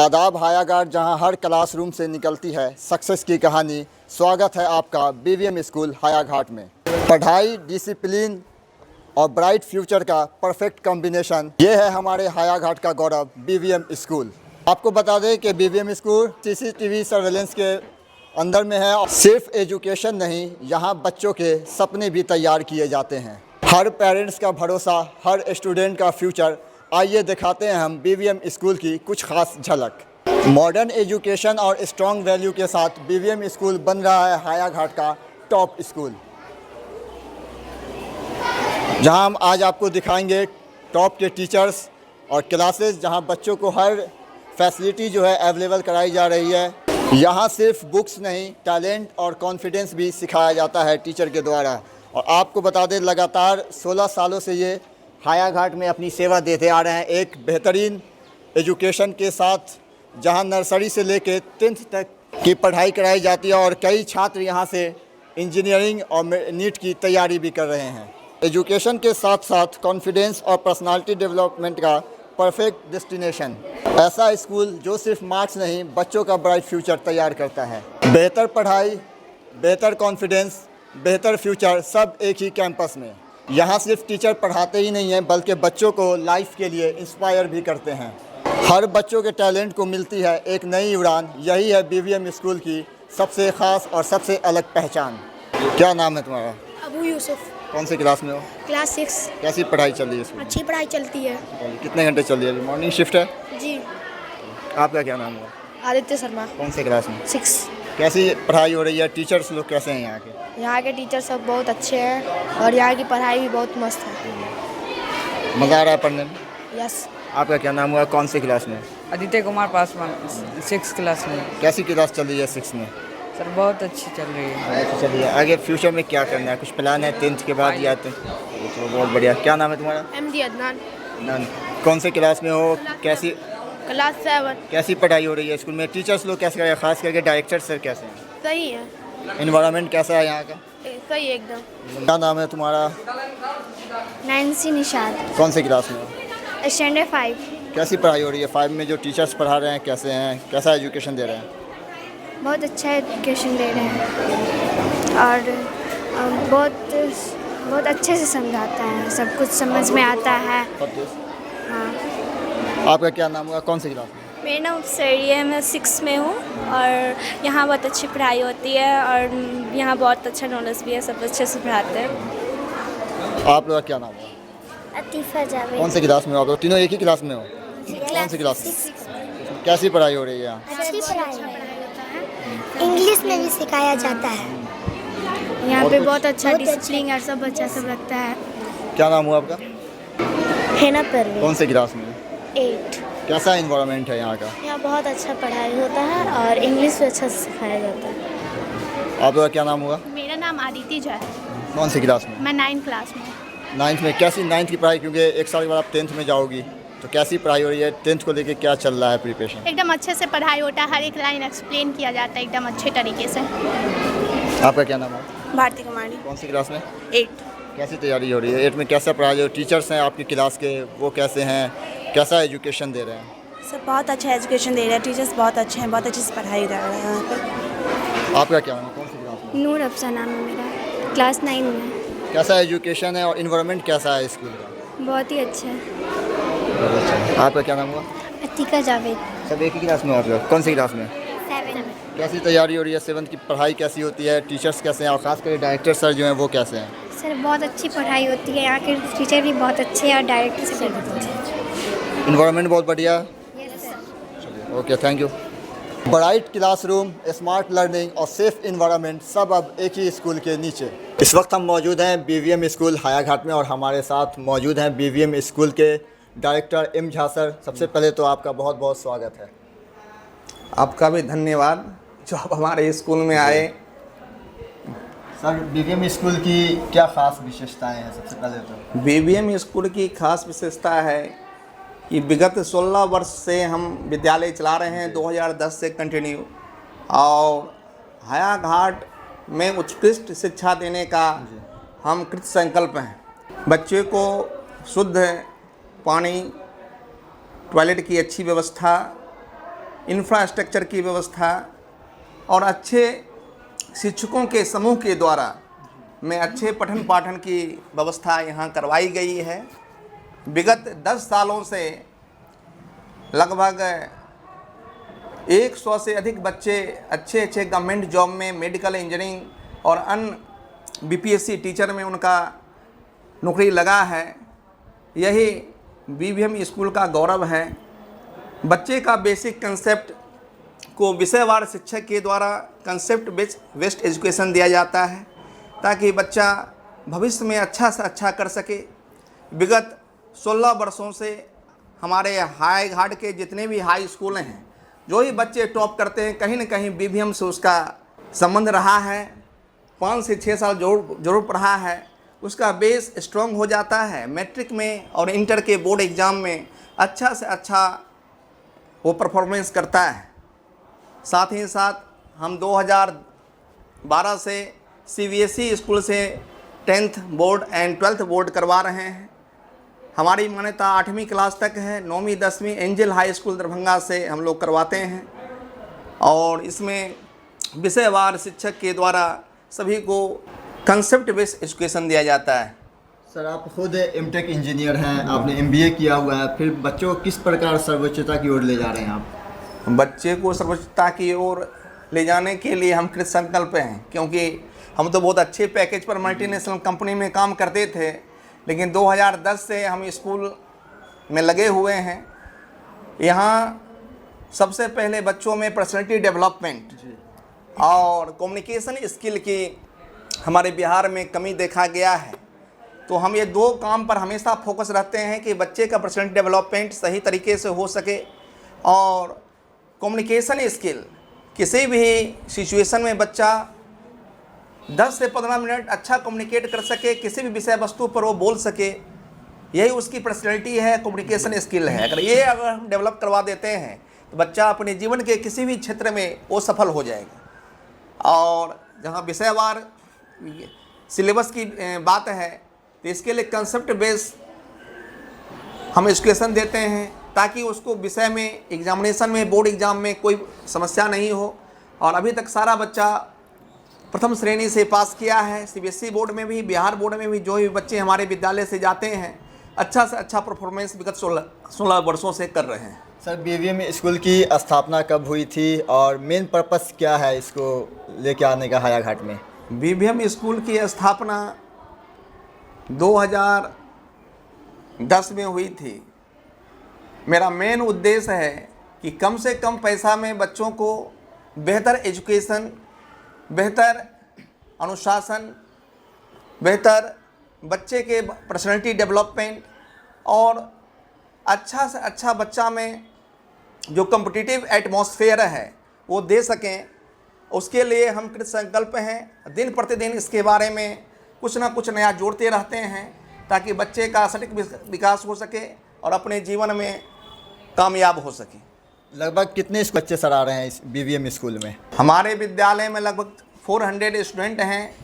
आदाब हायाघाट, जहां हर क्लासरूम से निकलती है सक्सेस की कहानी। स्वागत है आपका बीवीएम स्कूल हायाघाट में। पढ़ाई, डिसिप्लिन और ब्राइट फ्यूचर का परफेक्ट कॉम्बिनेशन, ये है हमारे हायाघाट का गौरव बीवीएम स्कूल। आपको बता दें कि बीवीएम स्कूल सीसीटीवी सर्वेलेंस के अंदर में है। सिर्फ एजुकेशन नहीं, यहाँ बच्चों के सपने भी तैयार किए जाते हैं। हर पेरेंट्स का भरोसा, हर स्टूडेंट का फ्यूचर। आइए दिखाते हैं हम बीवीएम स्कूल की कुछ खास झलक। मॉडर्न एजुकेशन और स्ट्रॉन्ग वैल्यू के साथ बीवीएम स्कूल बन रहा है हायाघाट का टॉप स्कूल, जहां हम आज आपको दिखाएंगे टॉप के टीचर्स और क्लासेस, जहां बच्चों को हर फैसिलिटी जो है अवेलेबल कराई जा रही है। यहां सिर्फ बुक्स नहीं, टैलेंट और कॉन्फिडेंस भी सिखाया जाता है टीचर के द्वारा। और आपको बता दें, लगातार 16 सालों से ये हायाघाट में अपनी सेवा देते आ रहे हैं, एक बेहतरीन एजुकेशन के साथ, जहां नर्सरी से लेकर 10th तक की पढ़ाई कराई जाती है। और कई छात्र यहां से इंजीनियरिंग और नीट की तैयारी भी कर रहे हैं। एजुकेशन के साथ साथ कॉन्फिडेंस और पर्सनालिटी डेवलपमेंट का परफेक्ट डेस्टिनेशन। ऐसा स्कूल जो सिर्फ मार्क्स नहीं, बच्चों का ब्राइट फ्यूचर तैयार करता है। बेहतर पढ़ाई, बेहतर कॉन्फिडेंस, बेहतर फ्यूचर, सब एक ही कैंपस में। यहाँ सिर्फ टीचर पढ़ाते ही नहीं हैं, बल्कि बच्चों को लाइफ के लिए इंस्पायर भी करते हैं। हर बच्चों के टैलेंट को मिलती है एक नई उड़ान। यही है बीवीएम स्कूल की सबसे ख़ास और सबसे अलग पहचान। क्या नाम है तुम्हारा? अबू यूसुफ। कौन से क्लास में हो? क्लास 6। कैसी पढ़ाई चल रही है इसमें? अच्छी पढ़ाई चलती है। कितने घंटे चल रही है? मॉर्निंग शिफ्ट है जी। आपका क्या नाम है? आदित्य शर्मा। कौन से क्लास में? 6। कैसी पढ़ाई हो रही है? टीचर्स लोग कैसे हैं यहाँ के? यहाँ के टीचर सब बहुत अच्छे हैं और यहाँ की पढ़ाई भी बहुत मस्त है। मज़ा आ रहा है पढ़ने में? यस। आपका क्या नाम हुआ? कौन से क्लास में? आदित्य कुमार पासवान, 6 क्लास में। कैसी क्लास चल रही है 6 में? सर बहुत अच्छी चल रही है। अच्छा, चलिए आगे फ्यूचर में क्या करना है? कुछ प्लान है 10th के बाद या तो बहुत बढ़िया। क्या नाम है तुम्हारा? MD अदनान। नन। कौन से क्लास में हो? कैसी क्लास 7। कैसी पढ़ाई हो रही है स्कूल में? टीचर्स लोग कैसे हैं, खास करके डायरेक्टर सर कैसे हैं? सही है। इन्वायरमेंट कैसा है यहाँ का? सही है एकदम। क्या नाम है तुम्हारा? नैन्सी निशाद। कौन से क्लास में हो? स्टैंडर्ड 5। कैसी पढ़ाई हो रही है 5 में? जो टीचर्स पढ़ा रहे हैं कैसे हैं, कैसा एजुकेशन दे रहे हैं? बहुत अच्छा एजुकेशन दे रहे हैं और बहुत अच्छे से समझाता है, सब कुछ समझ में आता है। हाँ। आपका क्या नाम हुआ? कौन से क्लास में? मेरा नाम सरिया है, मैं 6 में हूँ और यहाँ बहुत अच्छी पढ़ाई होती है और यहाँ बहुत अच्छा नॉलेज भी है, सब अच्छे से पढ़ाते हैं। आप लोग का क्या नाम हुआ? अतीफ़ा जावेद। कौन से क्लास में हो आप लोग? तीनों एक ही क्लास में हो? कौन सी क्लास में? कैसी पढ़ाई हो रही है यहाँ? अच्छी पढ़ाई होता है, इंग्लिश में भी सिखाया जाता है। यहाँ पे बहुत अच्छा डिसिप्लिन और सब अच्छा सब लगता है। क्या नाम हुआ आपका? हेना परवीन। कौन से क्लास में? 8। कैसा इन्वायरमेंट है यहाँ का? यहाँ बहुत अच्छा पढ़ाई होता है और इंग्लिश भी अच्छा से सिखाया जाता है। आप लोग का क्या नाम हुआ? मेरा नाम आदिति झा है। कौन सी क्लास में? मैं 9th क्लास में। 9th में। कैसी 9th की पढ़ाई? क्योंकि एक साल के बाद आप 10th में जाओगी, तो कैसी पढ़ाई हो रही है? 10th को लेके क्या चल रहा है प्रिपरेशन? एकदम अच्छे से पढ़ाई होता है, हर एक लाइन एक्सप्लेन किया जाता है एकदम अच्छे तरीके से। आपका क्या नाम है? भारती कुमारी। कौन सी क्लास में? 8। कैसी तैयारी हो रही है? 8 में कैसा पढ़ाई? जो टीचर्स हैं आपकी क्लास के, वो कैसे हैं? कैसा एजुकेशन दे रहे हैं? सर बहुत अच्छा एजुकेशन दे रहे हैं, टीचर्स बहुत अच्छे हैं, बहुत अच्छी से पढ़ाई दे रहे हैं यहाँ पर। आपका क्या नाम है? कौन सी क्लास में? नूर अफसा नाम है मेरा, क्लास 9 में। कैसा एजुकेशन है और इन्वायरमेंट कैसा है स्कूल का? बहुत ही अच्छा है। बहुत अच्छा है। आपका क्या नाम हुआ? अतीका जावेद। सब एक ही क्लास में हो आप लोग? कौन सी क्लास में? 7। कैसी तैयारी हो रही है? 7th की पढ़ाई कैसी होती है? टीचर्स कैसे हैं और ख़ास कर डायरेक्टर सर जो हैं वो कैसे हैं? सर बहुत अच्छी पढ़ाई होती है, यहाँ के टीचर भी बहुत अच्छे हैं और डायरेक्टर से भी बहुत अच्छे। इन्वायरमेंट बहुत बढ़िया। Okay, thank you. Bright classroom, smart learning और सेफ इन्वायरमेंट, सब अब एक ही स्कूल के नीचे। इस वक्त हम मौजूद हैं बीवीएम स्कूल हायाघाट में और हमारे साथ मौजूद हैं बीवीएम स्कूल के डायरेक्टर एम झा सर। सबसे पहले तो आपका बहुत बहुत स्वागत है। आपका भी धन्यवाद जो आप हमारे स्कूल में आए। सर, बीवीएम स्कूल की क्या ख़ास विशेषताएं हैं? सबसे पहले तो बीवीएम स्कूल की खास विशेषता है कि विगत 16 वर्ष से हम विद्यालय चला रहे हैं, 2010 से कंटिन्यू, और हायाघाट में उत्कृष्ट शिक्षा देने का हम कृत संकल्प हैं। बच्चे को शुद्ध पानी, टॉयलेट की अच्छी व्यवस्था इंफ्रास्ट्रक्चर की व्यवस्था और अच्छे शिक्षकों के समूह के द्वारा में अच्छे पठन पाठन की व्यवस्था यहाँ करवाई गई है। विगत 10 सालों से लगभग 100 से अधिक बच्चे अच्छे अच्छे गवर्नमेंट जॉब में, मेडिकल, इंजीनियरिंग और अन्य बीपीएससी टीचर में उनका नौकरी लगा है। यही बीवीएम स्कूल का गौरव है। बच्चे का बेसिक कंसेप्ट को विषयवार शिक्षक के द्वारा कंसेप्ट बेस्ड एजुकेशन दिया जाता है ताकि बच्चा भविष्य में अच्छा से अच्छा कर सके। विगत 16 वर्षों से हमारे हाई घाट के जितने भी हाई स्कूल हैं, जो ही बच्चे टॉप करते हैं, कहीं न कहीं बीवीएम से उसका संबंध रहा है। 5 से 6 साल जरूर पढ़ा है, उसका बेस स्ट्रॉन्ग हो जाता है। मैट्रिक में और इंटर के बोर्ड एग्ज़ाम में अच्छा से अच्छा वो परफॉर्मेंस करता है। साथ ही साथ हम 2012 से सीबीएसई स्कूल से 10th board and 12th board करवा रहे हैं। हमारी मान्यता 8वीं क्लास तक है। 9वीं 10वीं एंजल हाई स्कूल दरभंगा से हम लोग करवाते हैं और इसमें विषयवार शिक्षक के द्वारा सभी को कंसेप्ट बेस्ड एजुकेशन दिया जाता है। सर, आप खुद एमटेक इंजीनियर हैं, आपने एमबीए किया हुआ है, फिर बच्चों को किस प्रकार सर्वोच्चता की ओर ले जा रहे हैं आप? बच्चे को सर्वोच्चता की ओर ले जाने के लिए हम कृत संकल्प हैं, क्योंकि हम तो बहुत अच्छे पैकेज पर मल्टीनेशनल कंपनी में काम करते थे, लेकिन 2010 से हम स्कूल में लगे हुए हैं। यहाँ सबसे पहले बच्चों में पर्सनैलिटी डेवलपमेंट और कम्युनिकेशन स्किल की हमारे बिहार में कमी देखा गया है। तो हम ये 2 काम पर हमेशा फोकस रहते हैं कि बच्चे का पर्सनैलिटी डेवलपमेंट सही तरीके से हो सके और कम्युनिकेशन स्किल, किसी भी सिचुएशन में बच्चा 10 से 15 मिनट अच्छा कम्युनिकेट कर सके, किसी भी विषय वस्तु पर वो बोल सके, यही उसकी पर्सनैलिटी है, कम्युनिकेशन स्किल है। अगर हम डेवलप करवा देते हैं तो बच्चा अपने जीवन के किसी भी क्षेत्र में वो सफल हो जाएगा। और जहाँ विषयवार सिलेबस की बात है तो इसके लिए कंसेप्ट बेस हम एजुकेशन देते हैं ताकि उसको विषय में एग्जामिनेशन में, बोर्ड एग्ज़ाम में कोई समस्या नहीं हो। और अभी तक सारा बच्चा प्रथम श्रेणी से पास किया है। सीबीएसई बोर्ड में भी, बिहार बोर्ड में भी जो भी बच्चे हमारे विद्यालय से जाते हैं, अच्छा से अच्छा परफॉर्मेंस विगत 16 वर्षों से कर रहे हैं। सर, बीवीएम स्कूल की स्थापना कब हुई थी और मेन पर्पस क्या है इसको लेके आने का हायाघाट में? बीवीएम स्कूल की स्थापना 2010 में हुई थी। मेरा मेन उद्देश्य है कि कम से कम पैसा में बच्चों को बेहतर एजुकेशन, बेहतर अनुशासन, बेहतर बच्चे के पर्सनैलिटी डेवलपमेंट और अच्छा से अच्छा बच्चा में जो कॉम्पिटिटिव एटमॉस्फेयर है वो दे सकें, उसके लिए हम कृत संकल्प हैं। दिन प्रतिदिन इसके बारे में कुछ ना कुछ नया जोड़ते रहते हैं ताकि बच्चे का सटीक विकास हो सके और अपने जीवन में कामयाब हो सके। लगभग कितने बच्चे सर आ रहे हैं इस बीवीएम स्कूल में? हमारे विद्यालय में लगभग 400 स्टूडेंट हैं।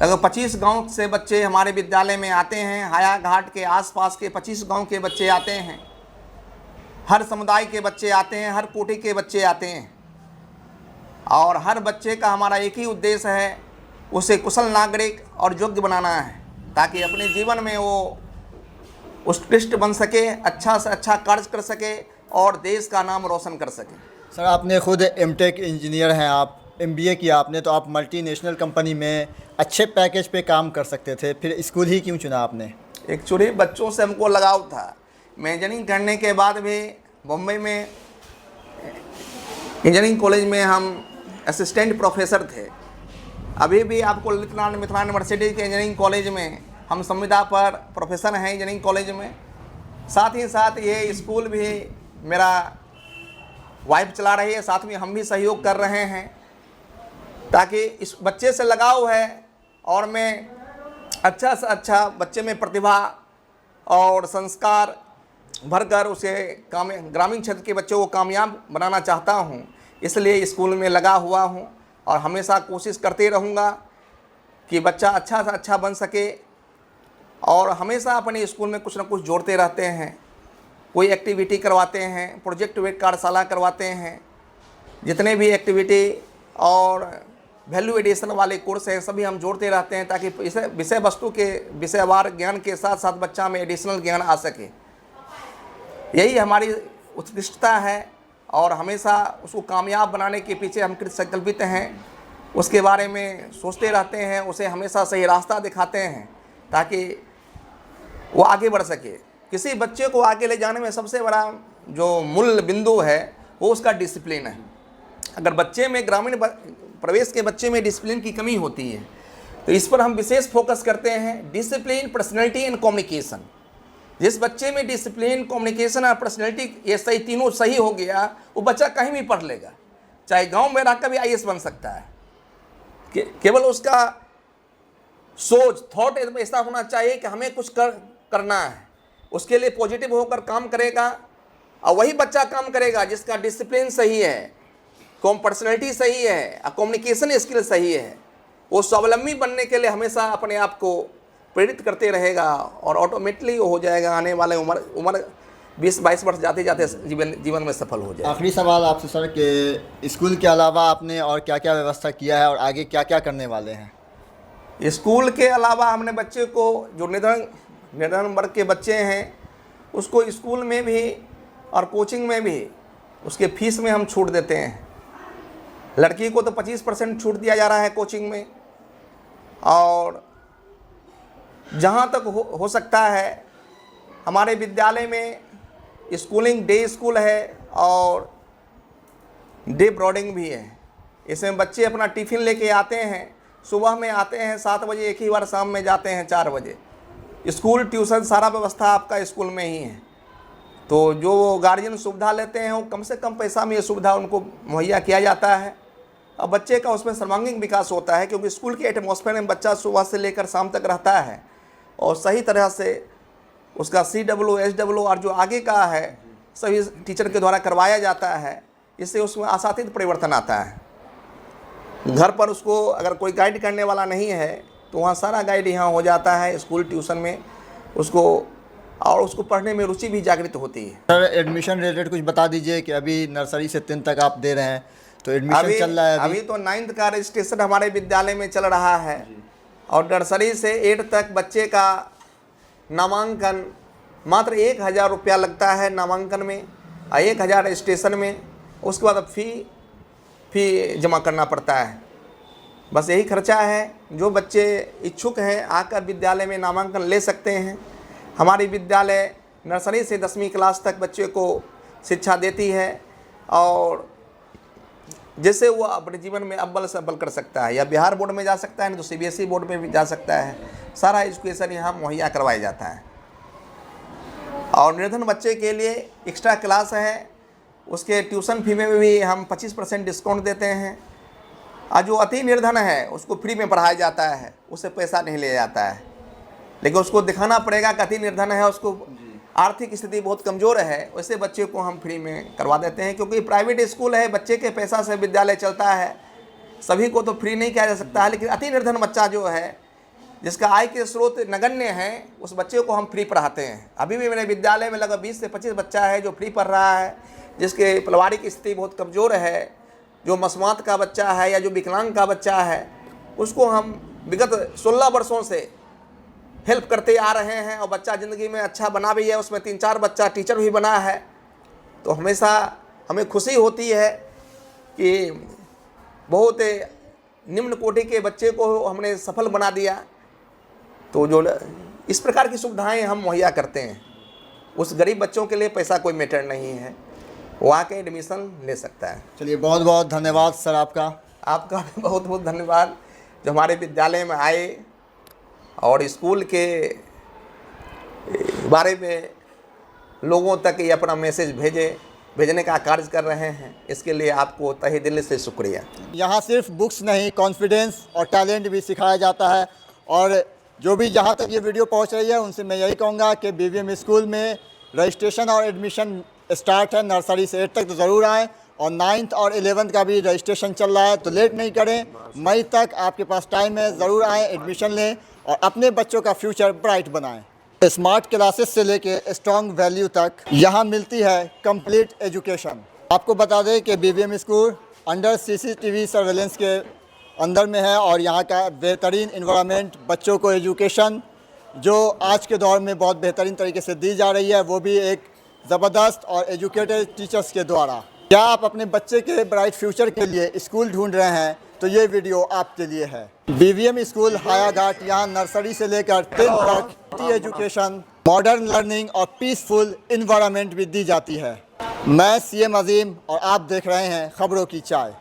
लगभग 25 गांव से बच्चे हमारे विद्यालय में आते हैं। हाया घाट के आसपास के 25 गांव के बच्चे आते हैं। हर समुदाय के बच्चे आते हैं, हर कोटि के बच्चे आते हैं और हर बच्चे का हमारा एक ही उद्देश्य है, उसे कुशल नागरिक और योग्य बनाना है ताकि अपने जीवन में वो उत्कृष्ट बन सके, अच्छा से अच्छा कार्य कर सके और देश का नाम रोशन कर सके। सर, आपने खुद एमटेक इंजीनियर हैं, आप एमबीए किया आपने, तो आप मल्टीनेशनल कंपनी में अच्छे पैकेज पे काम कर सकते थे, फिर स्कूल ही क्यों चुना आपने? एक्चुअली बच्चों से हमको लगाव था। मैं इंजीनियरिंग करने के बाद भी बम्बई में इंजीनियरिंग कॉलेज में हम असिस्टेंट प्रोफेसर थे। अभी भी आपको ललित नारायण मिथिला यूनिवर्सिटी के इंजीनियरिंग कॉलेज में हम संविदा पर प्रोफेसर हैं इंजीनियरिंग कॉलेज में। साथ ही साथ ये स्कूल भी मेरा वाइफ चला रही है, साथ में हम भी सहयोग कर रहे हैं ताकि इस बच्चे से लगाव है और मैं अच्छा से अच्छा बच्चे में प्रतिभा और संस्कार भरकर उसे ग्रामीण क्षेत्र के बच्चों को कामयाब बनाना चाहता हूँ। इसलिए स्कूल में लगा हुआ हूँ और हमेशा कोशिश करते रहूँगा कि बच्चा अच्छा से अच्छा बन सके और हमेशा अपने स्कूल में कुछ ना कुछ जोड़ते रहते हैं कोई एक्टिविटी करवाते हैं, प्रोजेक्ट वे कार्यशाला करवाते हैं, जितने भी एक्टिविटी और वैल्यू एडिशन वाले कोर्स हैं सभी हम जोड़ते रहते हैं ताकि विषय वस्तु के विषयवार ज्ञान के साथ साथ बच्चा में एडिशनल ज्ञान आ सके। यही हमारी उत्कृष्टता है और हमेशा उसको कामयाब बनाने के पीछे हम कृत संकल्पित हैं। उसके बारे में सोचते रहते हैं, उसे हमेशा सही रास्ता दिखाते हैं ताकि वो आगे बढ़ सके। किसी बच्चे को आगे ले जाने में सबसे बड़ा जो मूल बिंदु है वो उसका डिसिप्लिन है। अगर बच्चे में ग्रामीण प्रवेश के बच्चे में डिसिप्लिन की कमी होती है तो इस पर हम विशेष फोकस करते हैं। Discipline, personality and communication. जिस बच्चे में डिसिप्लिन, कम्युनिकेशन और पर्सनैलिटी ये सही, तीनों सही हो गया, वो बच्चा कहीं भी पढ़ लेगा, चाहे गांव में रहकर भी IAS बन सकता है। केवल उसका सोच, थॉट ऐसा होना चाहिए कि हमें कुछ करना है, उसके लिए पॉजिटिव होकर काम करेगा और वही बच्चा काम करेगा जिसका डिसिप्लिन सही है, पर्सनैलिटी सही है, कम्युनिकेशन स्किल सही है। वो स्वावलंबी बनने के लिए हमेशा अपने आप को प्रेरित करते रहेगा और ऑटोमेटिकली हो जाएगा। आने वाले उम्र 20-22 वर्ष जाते जाते जीवन में सफल हो जाए। आखिरी सवाल आपसे सर कि स्कूल के अलावा आपने और क्या क्या व्यवस्था किया है और आगे क्या क्या करने वाले हैं? स्कूल के अलावा हमने बच्चे को जो निर्धन वर्ग के बच्चे हैं उसको स्कूल में भी और कोचिंग में भी उसके फीस में हम छूट देते हैं। लड़की को तो 25% छूट दिया जा रहा है कोचिंग में, और जहाँ तक हो सकता है हमारे विद्यालय में स्कूलिंग डे स्कूल है और डे बोर्डिंग भी है। इसमें बच्चे अपना टिफ़िन लेके आते हैं, सुबह में आते हैं 7 बजे, एक ही बार शाम में जाते हैं 4 बजे। स्कूल, ट्यूशन, सारा व्यवस्था आपका स्कूल में ही है। तो जो गार्जियन सुविधा लेते हैं वो कम से कम पैसा में ये सुविधा उनको मुहैया किया जाता है। अब बच्चे का उसमें सर्वांगीण विकास होता है क्योंकि स्कूल के एटमॉस्फेयर में बच्चा सुबह से लेकर शाम तक रहता है और सही तरह से उसका CW, SW और जो आगे का है सभी टीचर के द्वारा करवाया जाता है। इससे उसमें आशातीत परिवर्तन आता है। घर पर उसको अगर कोई गाइड करने वाला नहीं है तो वहाँ सारा गाइड यहाँ हो जाता है स्कूल, ट्यूशन में उसको, और उसको पढ़ने में रुचि भी जागृत होती है। सर एडमिशन रिलेटेड कुछ बता दीजिए कि अभी नर्सरी से 10 तक आप दे रहे हैं तो एडमिशन चल रहा है अभी तो 9th का रजिस्ट्रेशन हमारे विद्यालय में चल रहा है और नर्सरी से 8 तक बच्चे का नामांकन मात्र 1000 रुपया लगता है नामांकन में और 1000 रजिस्ट्रेशन में। उसके बाद फी जमा करना पड़ता है। बस यही खर्चा है। जो बच्चे इच्छुक हैं आकर विद्यालय में नामांकन ले सकते हैं। हमारी विद्यालय नर्सरी से 10वीं क्लास तक बच्चे को शिक्षा देती है और जैसे वो अपने जीवन में अव्वल से अव्वल कर सकता है, या बिहार बोर्ड में जा सकता है, नहीं तो CBSE बोर्ड में भी जा सकता है। सारा एजुकेशन यहाँ मुहैया करवाया जाता है। और निर्धन बच्चे के लिए एक्स्ट्रा क्लास है, उसके ट्यूशन फी में भी हम 25% डिस्काउंट देते हैं। और जो अति निर्धन है उसको फ्री में पढ़ाया जाता है, उससे पैसा नहीं लिया जाता है, लेकिन उसको दिखाना पड़ेगा कि अति निर्धन है, उसको आर्थिक स्थिति बहुत कमज़ोर है, वैसे बच्चे को हम फ्री में करवा देते हैं। क्योंकि प्राइवेट स्कूल है, बच्चे के पैसा से विद्यालय चलता है, सभी को तो फ्री नहीं किया जा सकता है। लेकिन अति निर्धन बच्चा जो है जिसका आय के स्रोत नगण्य हैं उस बच्चे को हम फ्री पढ़ाते हैं। अभी भी मेरे विद्यालय में लगभग 20 से 25 बच्चा है जो फ्री पढ़ रहा है, जिसके पारिवारिक स्थिति बहुत कमज़ोर है, जो मसमात का बच्चा है या जो विकलांग का बच्चा है, उसको हम विगत 16 वर्षों से हेल्प करते आ रहे हैं और बच्चा ज़िंदगी में अच्छा बना भी है। उसमें 3-4 बच्चा टीचर भी बना है। तो हमेशा हमें खुशी होती है कि बहुत निम्न कोटि के बच्चे को हमने सफल बना दिया। तो जो इस प्रकार की सुविधाएं हम मुहैया करते हैं, उस गरीब बच्चों के लिए पैसा कोई मैटर नहीं है, वो आके एडमिशन ले सकता है। चलिए बहुत बहुत धन्यवाद सर आपका भी बहुत बहुत धन्यवाद जो हमारे विद्यालय में आए और स्कूल के बारे में लोगों तक ये अपना मैसेज भेजने का कार्य कर रहे हैं। इसके लिए आपको तहे दिल से शुक्रिया। यहाँ सिर्फ बुक्स नहीं, कॉन्फिडेंस और टैलेंट भी सिखाया जाता है। और जो भी जहाँ तक ये वीडियो पहुँच रही है उनसे मैं यही कहूँगा कि BVM स्कूल में रजिस्ट्रेशन और एडमिशन स्टार्ट है नर्सरी से 8 तक, तो ज़रूर आएँ। और 9th और 11th का भी रजिस्ट्रेशन चल रहा है, तो लेट नहीं करें, मई तक आपके पास टाइम है, ज़रूर आएँ, एडमिशन लें और अपने बच्चों का फ्यूचर ब्राइट बनाएं। स्मार्ट क्लासेस से लेके स्ट्रॉन्ग वैल्यू तक यहाँ मिलती है कंप्लीट एजुकेशन। आपको बता दें कि BVM school under CCTV surveillance के अंदर में है और यहाँ का बेहतरीन इन्वायरमेंट, बच्चों को एजुकेशन जो आज के दौर में बहुत बेहतरीन तरीके से दी जा रही है, वो भी एक ज़बरदस्त और एजुकेटेड टीचर्स के द्वारा। क्या आप अपने बच्चे के ब्राइट फ्यूचर के लिए स्कूल ढूंढ रहे हैं तो ये वीडियो आपके लिए है। BVM स्कूल हायाघाट, यहाँ नर्सरी से लेकर 10th तक एजुकेशन, मॉडर्न लर्निंग और पीसफुल इन्वायरमेंट भी दी जाती है। मैं CM अजीम और आप देख रहे हैं खबरों की चाय।